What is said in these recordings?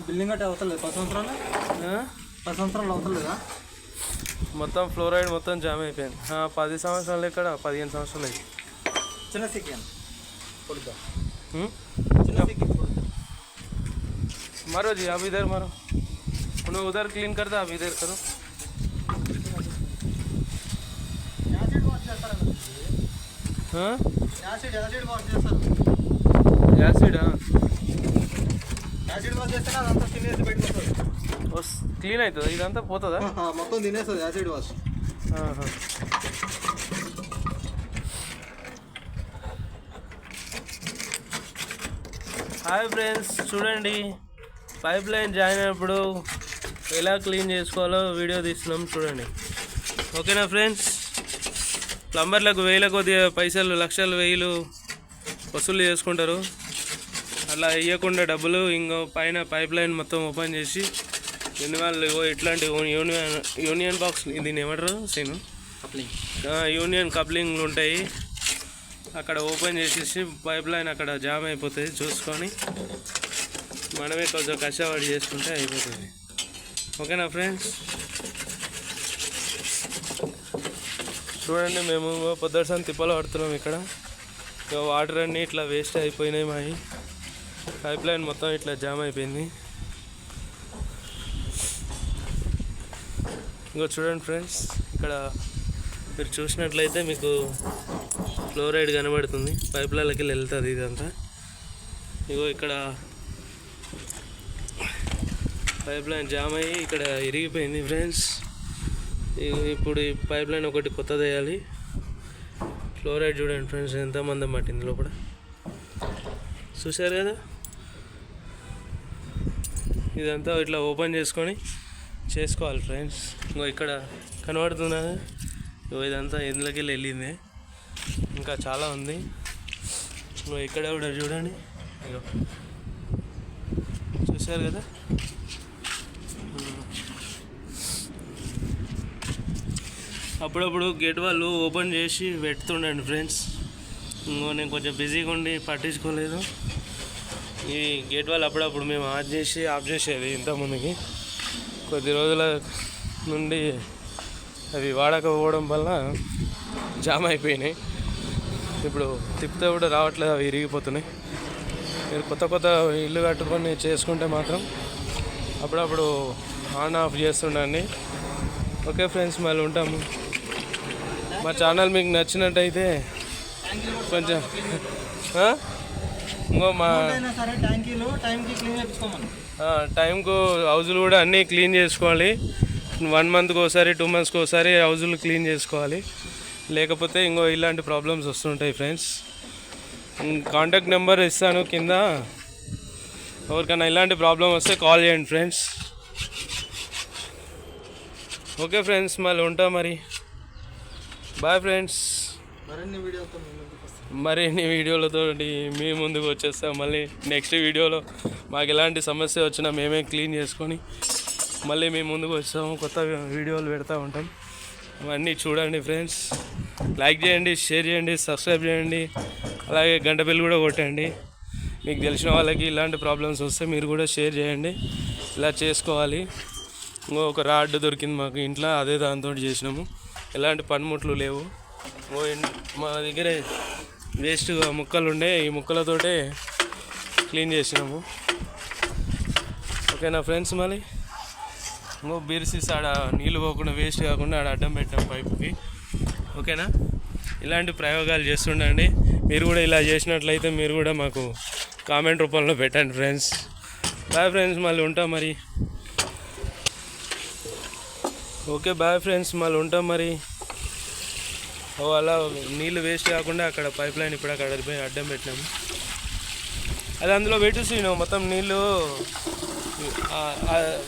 Building అంటే అవుతలేదు 10 సంవత్సరాలు 10 సంవత్సరాలు అవుతలేదా? మొత్తం ఫ్లోరైడ్ మొత్తం జామ్ అయిపోయింది. 10 సంవత్సరాలు ఇక్కడ 15 సంవత్సరాలు అయింది. చిన్న సిక్కి मारो जी आप इधर मारो, उन्हें उधर क्लीन करता आप इधर करो. యాసిడ్ వాష్ చేస్తే అదంతా తినేసి పెట్టుకుంటుంది, క్లీన్ అవుతుంది. ఇదంతా పోతుందా? మొత్తం తినేస్తుంది యాసిడ్ వాష్. హాయ్ ఫ్రెండ్స్, చూడండి పైప్ లైన్ జాయిన్ అయినప్పుడు ఎలా క్లీన్ చేసుకోవాలో వీడియో తీస్తున్నాం, చూడండి. ఓకేనా ఫ్రెండ్స్? ప్లంబర్లకు వేల కొద్దిగా పైసలు, లక్షలు, వేలు వసూలు చేసుకుంటారు. అలా ఇవ్వకుండా డబ్బులు ఇంకో పైన పైప్ లైన్ మొత్తం ఓపెన్ చేసి వాళ్ళు ఇట్లాంటి యూనియన్ బాక్స్, దీన్ని ఏమంటారు సీను, యూనియన్ కప్లింగ్లు ఉంటాయి. అక్కడ ఓపెన్ చేసేసి పైప్ లైన్ అక్కడ జామ్ అయిపోతుంది. చూసుకొని మనమే కొంచెం కష్టపడి చేసుకుంటే అయిపోతుంది. ఓకేనా ఫ్రెండ్స్? చూడండి, మేము పొద్దుసారి తిప్పలు పడుతున్నాం. ఇక్కడ వాటర్ అన్నీ ఇట్లా వేస్ట్ అయిపోయినాయి. మావి పైప్ లైన్ మొత్తం ఇట్లా జామ్ అయిపోయింది. ఇంకో చూడండి ఫ్రెండ్స్, ఇక్కడ మీరు చూసినట్లయితే మీకు ఫ్లోరైడ్ కనబడుతుంది. పైప్లకి వెళ్తుంది ఇదంతా. ఇగో ఇక్కడ పైప్ లైన్ జామ్ అయ్యి ఇక్కడ ఇరిగిపోయింది ఫ్రెండ్స్. ఇప్పుడు ఈ పైప్ లైన్ ఒకటి కొత్తది వేయాలి. ఫ్లోరైడ్ చూడండి ఫ్రెండ్స్, ఎంత మందం పట్టింది లోపల, చూసారు కదా. ఇదంతా ఇట్లా ఓపెన్ చేసుకొని చేసుకోవాలి ఫ్రెండ్స్. ఇంకో ఇక్కడ కనబడుతున్నా, ఇదంతా ఇందులోకి వెళ్ళింది. ఇంకా చాలా ఉంది. నువ్వు ఇక్కడ కూడా చూడండి, చూసారు కదా. అప్పుడప్పుడు గేట్ వాళ్ళు ఓపెన్ చేసి పెడుతుండండి ఫ్రెండ్స్. నేను కొంచెం బిజీగా ఉండి పట్టించుకోలేదు. ఈ గేట్ వాళ్ళు అప్పుడప్పుడు మేము ఆఫ్ చేసేది. ఇంతకుముందుకి కొద్ది రోజుల నుండి అవి వాడకపోవడం వల్ల జామ్ అయిపోయినాయి. ఇప్పుడు తిప్పితే కూడా రావట్లేదు, అవి ఇరిగిపోతున్నాయి. మీరు కొత్త ఇల్లు కట్టుకొని చేసుకుంటే మాత్రం అప్పుడప్పుడు ఆన్ ఆఫ్ చేస్తుండండి. ఓకే ఫ్రెండ్స్, మళ్ళీ ఉంటాము. మా ఛానల్ మీకు నచ్చినట్టయితే కొంచెం ఇంకో మా టైంకు హౌజులు కూడా అన్నీ క్లీన్ చేసుకోవాలి. 1 మంత్కి ఒకసారి 2 మంత్స్కి ఒకసారి హౌజులు క్లీన్ చేసుకోవాలి. లేకపోతే ఇంకో ఇలాంటి ప్రాబ్లమ్స్ వస్తుంటాయి ఫ్రెండ్స్. కాంటాక్ట్ నెంబర్ ఇస్తాను కింద. ఎవరికైనా ఇలాంటి ప్రాబ్లం వస్తే కాల్ చేయండి ఫ్రెండ్స్. ఓకే ఫ్రెండ్స్, మళ్ళీ ఉంటాం మరి. Bye friends. మరిన్ని వీడియోలతో మీ ముందుకు వచ్చేస్తాం. మళ్ళీ నెక్స్ట్ వీడియోలో మాకు ఎలాంటి సమస్య వచ్చినా మేమే క్లీన్ చేసుకొని మళ్ళీ మీ ముందుకు వస్తాము. కొత్త వీడియోలు పెడతా ఉంటాం. అవన్నీ చూడండి ఫ్రెండ్స్. లైక్ చేయండి, షేర్ చేయండి, సబ్స్క్రైబ్ చేయండి. అలాగే గంట బెల్ కూడా కొట్టండి. మీకు తెలిసిన వాళ్ళకి ఇలాంటి ప్రాబ్లమ్స్ వస్తే మీరు కూడా షేర్ చేయండి. ఇలా చేసుకోవాలి. ఒక రాడ్ దొరికింది మాకు ఇంట్లో, అదే దాంతో చేసినాము. ఎలాంటి పనిముట్లు లేవు. మా దగ్గర వేస్ట్గా ముక్కలు ఉండే, ఈ ముక్కలతోటే క్లీన్ చేసినాము. ఓకేనా ఫ్రెండ్స్? మళ్ళీ బీర్సీస్ ఆడ నీళ్ళు పోకుండా వేస్ట్ కాకుండా ఆడ అడ్డం పెట్టాం పైపుకి. ఓకేనా? ఇలాంటి ప్రయోగాలు చేస్తుండండి. మీరు కూడా ఇలా చేసినట్లయితే మీరు కూడా మాకు కామెంట్ రూపంలో పెట్టండి ఫ్రెండ్స్. బాయ్ ఫ్రెండ్స్, మళ్ళీ ఉంటాం మరి. ఓకే బాయ్ ఫ్రెండ్స్, మళ్ళీ ఉంటాం మరి. అలా నీళ్ళు వేస్ట్ కాకుండా అక్కడ పైప్ లైన్ ఇప్పుడు అక్కడ పోయి అడ్డం పెట్టినాము. అది అందులో పెట్టేసి మొత్తం నీళ్ళు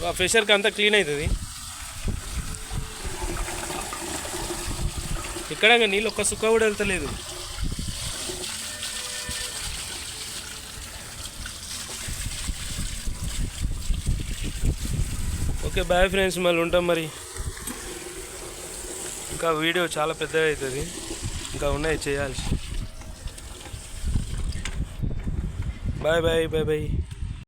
ఆ ప్రెషర్కి అంతా క్లీన్ అవుతుంది. ఇక్కడ నీళ్ళు ఒక్క సుక్క కూడా వెళ్తలేదు. ఓకే బాయ్ ఫ్రెండ్స్, మళ్ళీ ఉంటాం మరి. ఇంకా వీడియో చాలా పెద్దగా అవుతుంది, ఇంకా ఉన్నాయి చేయాల్సి. Bye bye bye bye.